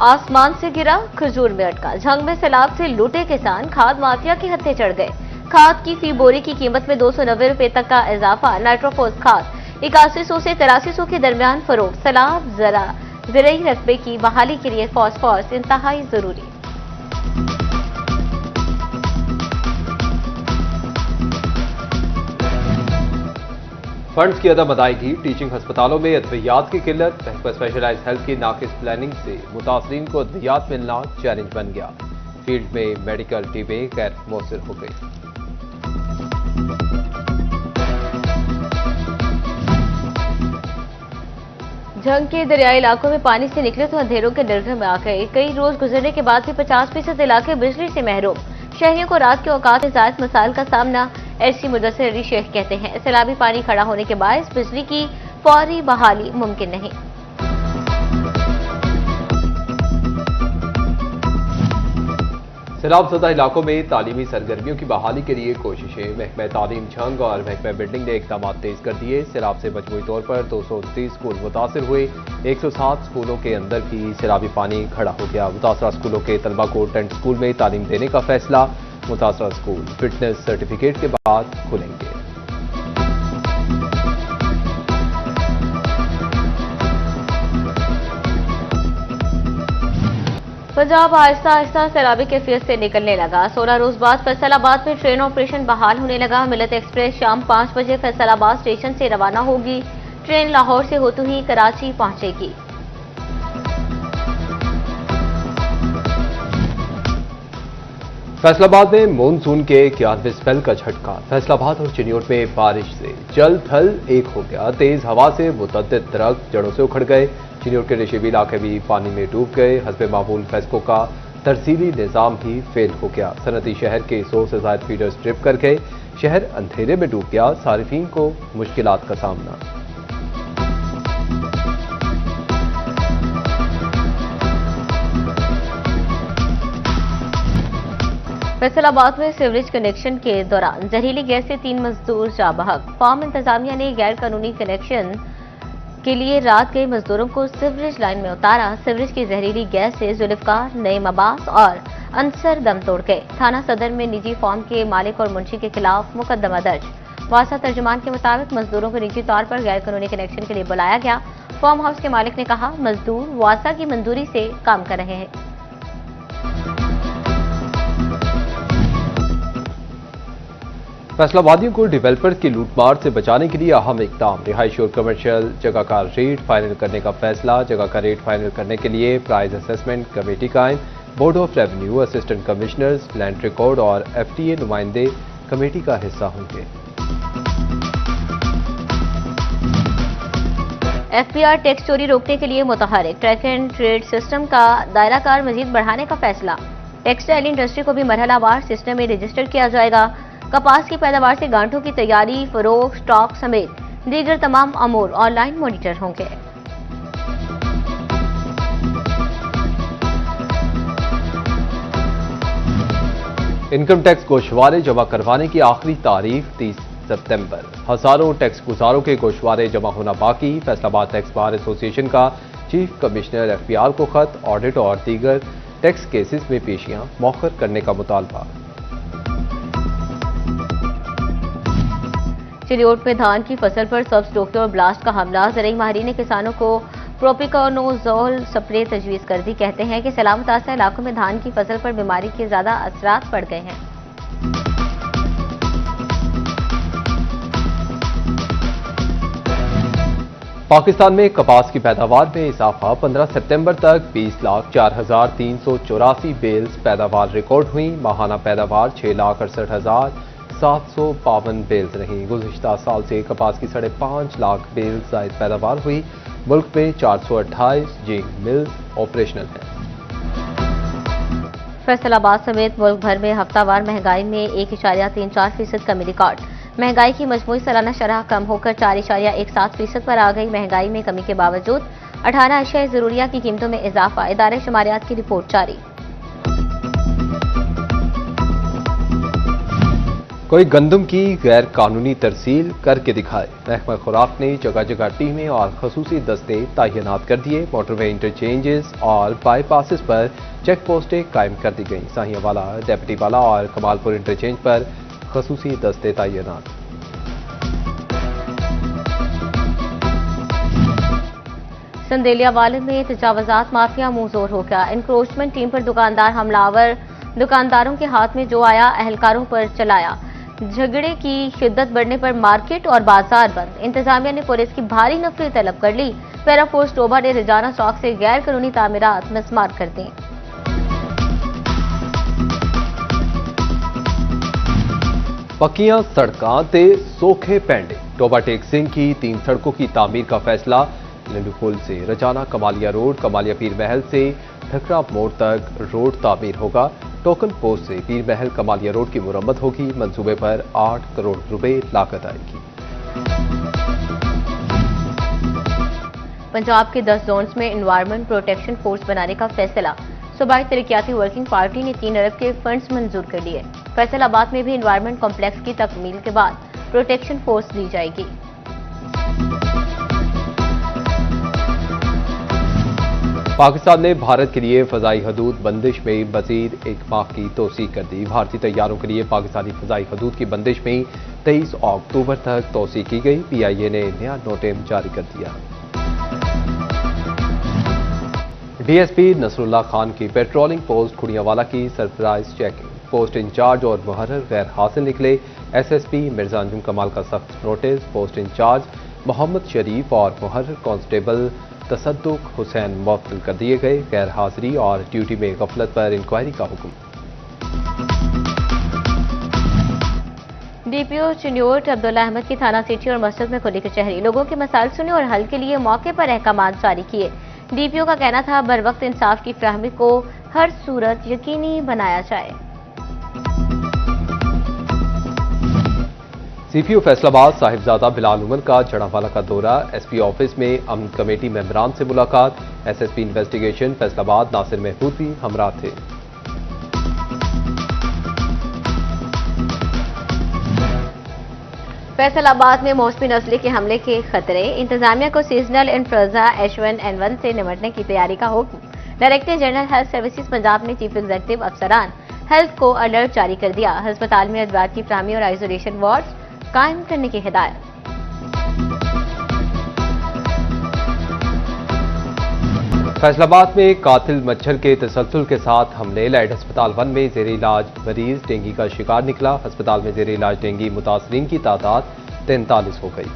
आसमान से गिरा, खजूर में अटका। झंग में सैलाब से लूटे किसान, खाद माफिया के हत्थे चढ़ गए। खाद की फी बोरी की कीमत में 290 रुपए तक का इजाफा। नाइट्रोफोस खाद 8100 से 8300 के दरमियान फरोख्त। सैलाब ज़राई रकबे की बहाली के लिए फॉस्फोरस इंतहाई जरूरी। फंड्स की अदम अदायगी, टीचिंग अस्पतालों में अद्वियात की किल्लत, स्पेशलाइज हेल्थ की नाकिस प्लानिंग से मुतासरीन को अद्वियात मिलना चैलेंज बन गया। फील्ड में मेडिकल टीमें गैर मौसर हो गई। झंग के दरियाई इलाकों में पानी से निकले तो अंधेरों के निर्घर में आ गए। कई रोज गुजरने के बाद भी 50% इलाके बिजली से महरूम। शहरियों को रात के औकात में ज़ायद मसाइल का सामना। एससी मुदस्सिर अली शेख कहते हैं, सैलाबी पानी खड़ा होने के बायस बिजली की फौरी बहाली मुमकिन नहीं। सैलाब ज़दा इलाकों में तालीमी सरगर्मियों की बहाली के लिए कोशिशें। महकमा तालीम झंग और महकमा बिल्डिंग ने इक़दाम तेज कर दिए। सैलाब से मजमूई तौर पर 229 स्कूल मुतासर हुए। 107 स्कूलों के अंदर भी सैलाबी पानी खड़ा हो गया। मुतासरा स्कूलों के तलबा को टेंट स्कूल में तालीम देने का फैसला। मुतासरा स्कूल फिटनेस सर्टिफिकेट के बाद खुलेंगे। पंजाब आहिस्ता आहिस्ता सैलाबी कैफियत से निकलने लगा। 16 रोज बाद फैसलाबाद में ट्रेन ऑपरेशन बहाल होने लगा। मिलत एक्सप्रेस शाम 5 बजे फैसलाबाद स्टेशन से रवाना होगी। ट्रेन लाहौर से होते हुई कराची पहुंचेगी। फैसलाबाद में मानसून के 11वें स्पेल का झटका। फैसलाबाद और चिन्योट में बारिश से जल थल एक हो गया। तेज हवा से मुतअद्दिद दरख्त जड़ों से उखड़ गए। चिन्योट के नशीबी इलाके भी पानी में डूब गए। हस्बे मामूल फैसकों का तरसीली निज़ाम ही फेल हो गया। सनती शहर के 100 से ज़ायद फीडर्स ट्रिप कर गए। शहर अंधेरे में डूब गया। सारिफीन को मुश्किलात का सामना। फैसलाबाद में सीवरेज कनेक्शन के दौरान जहरीली गैस से 3 मजदूर जाँ बहक। फार्म इंतजामिया ने गैर कानूनी कनेक्शन के लिए रात गए मजदूरों को सीवरेज लाइन में उतारा। सीवरेज की जहरीली गैस से जुल्फकार, नईम अब्बास और अंसर दम तोड़ गए। थाना सदर में निजी फार्म के मालिक और मुंशी के खिलाफ मुकदमा दर्ज। वासा तर्जुमान के मुताबिक मजदूरों को निजी तौर पर गैर कानूनी कनेक्शन के लिए बुलाया गया। फार्म हाउस के मालिक ने कहा, मजदूर वासा की मंजूरी से काम कर रहे हैं। फैसलाबादियों को डेवलपर्स की लूटमार से बचाने के लिए अहम इकदाम। रिहायशी और कमर्शियल जगह का रेट फाइनल करने का फैसला। जगह का रेट फाइनल करने के लिए प्राइस असेसमेंट कमेटी कायम। Board of revenue, assistant commissioners, land record और एफटीए नुमाइंदे कमेटी का हिस्सा होंगे। एफपीआर टैक्स चोरी रोकने के लिए मुतहरिक। ट्रैक एंड ट्रेड सिस्टम का दायराकार मजीद बढ़ाने का फैसला। टेक्सटाइल इंडस्ट्री को भी मरहलावार सिस्टम में रजिस्टर किया जाएगा। कपास की पैदावार से गांठों की तैयारी, फरोख्त, स्टॉक समेत दीगर तमाम अमूर ऑनलाइन मॉनिटर होंगे। इनकम टैक्स गोशवारे जमा करवाने की आखिरी तारीख 30 सितंबर। हजारों टैक्स गुजारों के गोशवारे जमा होना बाकी। फैसलाबाद टैक्स बार एसोसिएशन का चीफ कमिश्नर एफपीआर को खत। ऑडिट और दीगर टैक्स केसेस में पेशियां मौखर करने का मुतालबा। चिन्योट में धान की फसल पर सब स्टोकर और ब्लास्ट का हमला। ज़राई माहिरीन ने किसानों को प्रोपिकोनोजोल स्प्रे तजवीज़ कर दी। कहते हैं कि सैलाब मुतासर इलाकों में धान की फसल पर बीमारी के ज्यादा असरात पड़ गए हैं। पाकिस्तान में कपास की पैदावार में इजाफा। 15 सितंबर तक 20,04,384 बेल्स पैदावार रिकॉर्ड हुई। माहाना पैदावार 6,68,752 बेल्स रही। गुज़िश्ता साल से कपास की 5.5 लाख बेल्स जायद पैदावार हुई। मुल्क में 428 जिंक मिल्स ऑपरेशनल हैं। फैसलाबाद समेत मुल्क भर में हफ्तावार महंगाई में 1.34% कमी रिकॉर्ड। महंगाई की मजमूई सालाना शरह कम होकर 4.17% पर आ गई। महंगाई में कमी के बावजूद 18 अशिया ज़रूरिया की कीमतों में इजाफा। इदारे शुमारियात की रिपोर्ट जारी। कोई गंदम की गैर कानूनी तरसील करके दिखाए। महकमा खुराक ने जगह जगह टीमें और खसूसी दस्ते तैनात कर दिए। मोटरवे इंटरचेंजेस और बाईपासिस पर चेक पोस्टें कायम कर दी गई। साहियावाला, डेप्टीवाला और कमालपुर इंटरचेंज पर खसूसी दस्ते तैनात। संदेलियावाले में तजावजात माफिया मुंहजोर हो गया। एनक्रोचमेंट टीम पर दुकानदार हमलावर, दुकानदारों के हाथ में जो आया अहलकारों पर चलाया। झगड़े की शिद्दत बढ़ने पर मार्केट और बाजार बंद। इंतजामिया ने पुलिस की भारी नफरी तलब कर ली। पैरा फोर्स टोबा ने रिजाना चौक से गैर कानूनी तामीरात मिसमार कर दी। पक्कियां सड़कां ते सोखे पेंडे। टोबा टेक सिंह की 3 सड़कों की तामीर का फैसला। लंडू पुल से रजाना कमालिया रोड, कमालिया पीर महल से ठकरा मोड़ तक रोड तामीर होगा। टोकन पोस्ट से पीर महल कमालिया रोड की मुरम्मत होगी। मंसूबे पर 8 करोड़ रुपए लागत आएगी। पंजाब के 10 जोन्स में एनवायरमेंट प्रोटेक्शन फोर्स बनाने का फैसला। सूबाई तरक्याती वर्किंग पार्टी ने 3 अरब के फंड्स मंजूर कर लिए। फैसलाबाद में भी एनवायरमेंट कॉम्प्लेक्स की तकमील के बाद प्रोटेक्शन फोर्स दी जाएगी। पाकिस्तान ने भारत के लिए फजाई हदूद बंदिश में मजीद 1 माह की तोसी कर दी। भारतीय तैयारों के लिए पाकिस्तानी फजाई हदूद की बंदिश में 23 अक्टूबर तक तोसी की गई। PIA ने नया नोटिस जारी कर दिया। DSP नसरुल्लाह खान की पेट्रोलिंग पोस्ट खुड़ियावाला की सरप्राइज चेकिंग। पोस्ट इंचार्ज और मुहर्रर गैर हासिल निकले। SSP मिर्जा अंजुम कमाल का सख्त नोटिस। पोस्ट इंचार्ज मोहम्मद शरीफ और मुहर्रर कांस्टेबल तसद्दुक हुसैन मुअत्तल कर दिए गए। गैर हाजिरी और ड्यूटी में गफलत पर इंक्वायरी का हुक्म। DPO चिन्योट अब्दुल्ला अहमद की थाना सिटी और मस्जिद में खुली कचहरी। लोगों के मसाइल सुने और हल के लिए मौके पर अहकामात जारी किए। DPO का कहना था बर वक्त इंसाफ की फराहमी को हर सूरत यकीनी बनाया जाए। CPO फैसलाबाद साहिबजादा बिलाल उमर का जड़ावाला का दौरा। SP ऑफिस में अमन कमेटी मेंबरान से मुलाकात। SSP इन्वेस्टिगेशन फैसलाबाद नासिर महमूद भी हमरा थे। फैसलाबाद में मौसमी नस्ली के हमले के खतरे। इंतजामिया को सीजनल इन्फ्लुएंजा H1N1 से निपटने की तैयारी का हुक्म। Director general health services Punjab ने चीफ एग्जीक्यूटिव अफसरान हेल्थ को अलर्ट जारी कर दिया। अस्पताल में अदवार की फराहमी और आइसोलेशन वार्ड कायम करने की हिदायत। फैसलाबाद में कातिल मच्छर के तसलसल के साथ हमले। लाइट अस्पताल 1 में जेर इलाज मरीज डेंगू का शिकार निकला। अस्पताल में जेर इलाज डेंगू मुतासरीन की तादाद 43 हो गई।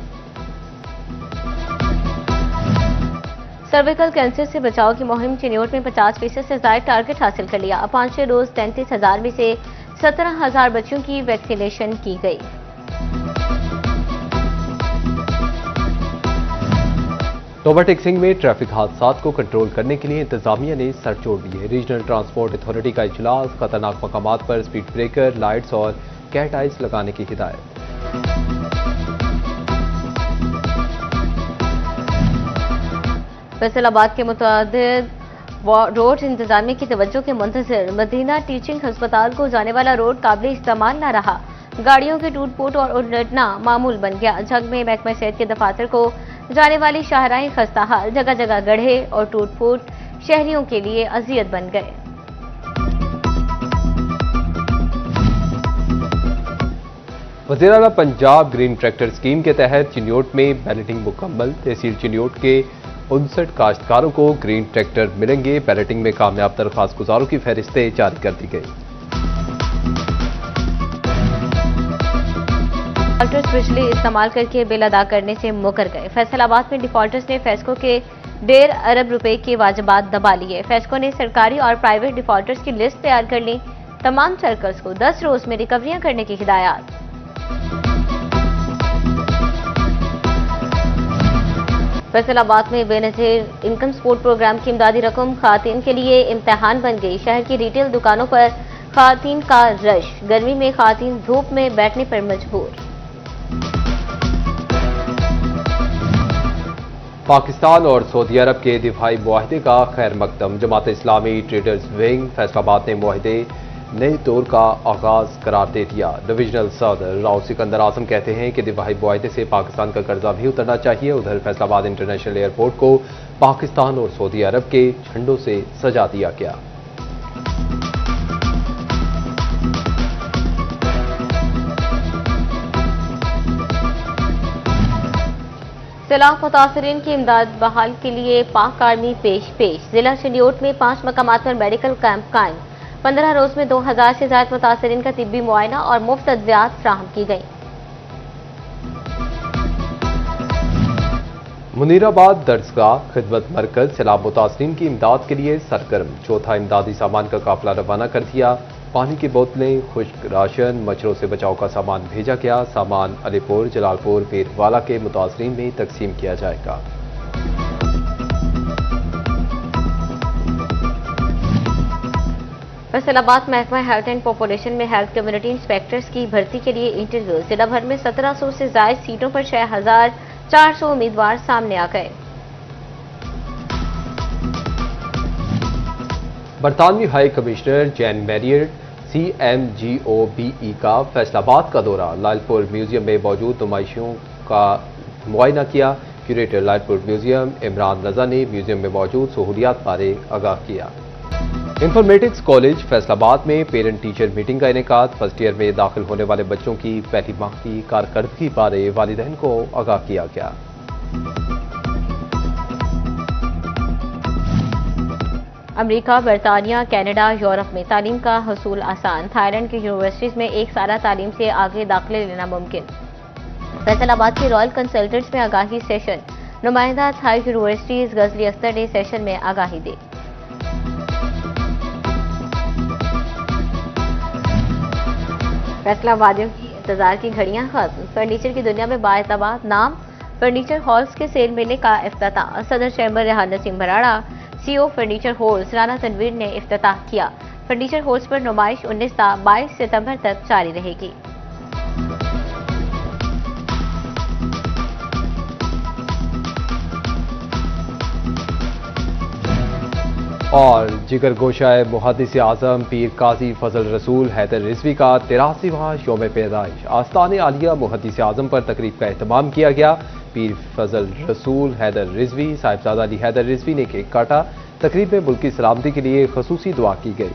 सर्विकल कैंसर से बचाव की मुहिम चिन्योट में 50% से ज्यादा टारगेट हासिल कर लिया। 5 रोज 33,000 में से 17,000 बच्चों की वैक्सीनेशन की गई। टोबा टेक सिंह में ट्रैफिक हादसात को कंट्रोल करने के लिए इंतजामिया ने सर जोड़ दिए। रीजनल ट्रांसपोर्ट अथॉरिटी का इजलास। खतरनाक मकामात पर स्पीड ब्रेकर, लाइट्स और कैट आइज लगाने की हिदायत। फैसलाबाद के मुतअद्दिद रोड इंतजामिया की तवज्जो के मुंतजर। मदीना टीचिंग अस्पताल को जाने वाला रोड काबिल इस्तेमाल न रहा। गाड़ियों के टूट फूट और उलटना मामूल बन गया। जंग में महकमा सेहत के दफातर को जाने वाली शाहराहें खस्ताहाल। जगह जगह गड्ढे और टूट फूट शहरियों के लिए अजियत बन गए। वज़ीर आला पंजाब ग्रीन ट्रैक्टर स्कीम के तहत चिन्योट में बैलेटिंग मुकम्मल। तहसील चिन्योट के 59 काश्तकारों को ग्रीन ट्रैक्टर मिलेंगे। बैलेटिंग में कामयाब दरख्वास्त गुजारों की फहरिस्तें जारी कर दी गई। डिफॉल्टर्स बिजली इस्तेमाल करके बिल अदा करने से मुकर गए। फैसलाबाद में डिफॉल्टर्स ने फेस्को के 1.5 अरब रुपए के वाजिबात दबा लिए। फेस्को ने सरकारी और प्राइवेट डिफॉल्टर्स की लिस्ट तैयार कर ली। तमाम सर्कल्स को 10 रोज में रिकवरियां करने की हिदायत। फैसलाबाद में बेनजीर इनकम सपोर्ट प्रोग्राम की इमदादी रकम खातिन के लिए इम्तिहान बन गई। शहर की रिटेल दुकानों पर खातिन का रश। गर्मी में खातिन धूप में बैठने पर मजबूर। पाकिस्तान और सऊदी अरब के दिफाई मुआहदे का खैर मकदम। जमात इस्लामी ट्रेडर्स विंग फैसलाबाद ने मुआहदे नए दौर का आगाज करार दे दिया। डिविजनल सदर राव सिकंदर आजम कहते हैं कि दिवाही मुआहदे से पाकिस्तान का कर्जा भी उतरना चाहिए। उधर फैसलाबाद इंटरनेशनल एयरपोर्ट को पाकिस्तान और सऊदी अरब के झंडों से सजा दिया गया। सैलाब मुतासरीन की इमदाद बहाल के लिए पाक आर्मी पेश। जिला शनियोट में 5 मकामात पर मेडिकल कैंप कायम। 15 रोज में 2000 से ज्यादा मुतासरीन का तिब्बी मुआयना और मुफ्त अद्वियात फ्राहम की गई। मुनीराबाद दर्जगाह खिदमत मरकज सैलाब मुतासरीन की इमदाद के लिए सरगर्म। चौथा इमदादी सामान का काफिला रवाना कर दिया। पानी की बोतलें, खुश्क राशन, मच्छरों से बचाव का सामान भेजा गया। सामान अलीपुर, जलालपुर, पीरवाला के मुतासरीन में तकसीम किया जाएगा। फैसलाबाद महकमा हेल्थ एंड पॉपुलेशन में हेल्थ कम्युनिटी इंस्पेक्टर्स की भर्ती के लिए इंटरव्यू। जिला भर में 1700 से ज्यादा सीटों पर 6400 उम्मीदवार सामने आ गए। बरतानवी high commissioner Jane Marriott CMGOBE का फैसलाबाद का दौरा। लालपुर म्यूजियम में मौजूद नुमाइशों का मुआयना किया। क्यूरेटर लालपुर म्यूजियम इमरान रजा ने म्यूजियम में मौजूद सहूलियात बारे आगाह किया। इंफॉर्मेटिक्स कॉलेज फैसलाबाद में पेरेंट टीचर मीटिंग का इनेकाद। फर्स्ट ईयर में दाखिल होने वाले बच्चों की पहली माह की कारकर्दगी बारे वालिदैन को आगाह किया गया। अमेरिका, बरतानिया, कनाडा, यूरोप में तालीम का हसूल आसान। थाईलैंड की यूनिवर्सिटीज में एक साला तालीम से आगे दाखिले लेना मुमकिन। फैसलाबाद के रॉयल कंसल्टेंट्स में आगाही सेशन। नुमाइंदा थाई यूनिवर्सिटीज गजली अख्तर ने सेशन में आगाही दी। फैसलाबादियों की इंतजार की घड़ियां खत्म। फर्नीचर की दुनिया में बाएतबार नाम फर्नीचर हॉल्स के सेल मेले का इफ्तिताह। सदर chamber Rehan Naseem Barara, CEO furniture halls Rana Tanveer ने इफ्तिताह किया। फर्नीचर हॉल्स पर नुमाइश 19 से 22 सितंबर तक जारी रहेगी। और जिगर गोशाए मुहद्दिस आजम पीर काजी फजल रसूल हैदर रिजवी का 83वां यौम पैदाइश। आस्ताने आलिया मुहद्दिस आजम पर तकरीब का एहतमाम किया गया। पीर फजल रसूल हैदर रिजवी, साहिबजादा अली हैदर रिजवी ने केक काटा। तकरीब में मुल्की सलामती के लिए खसूसी दुआ की गई।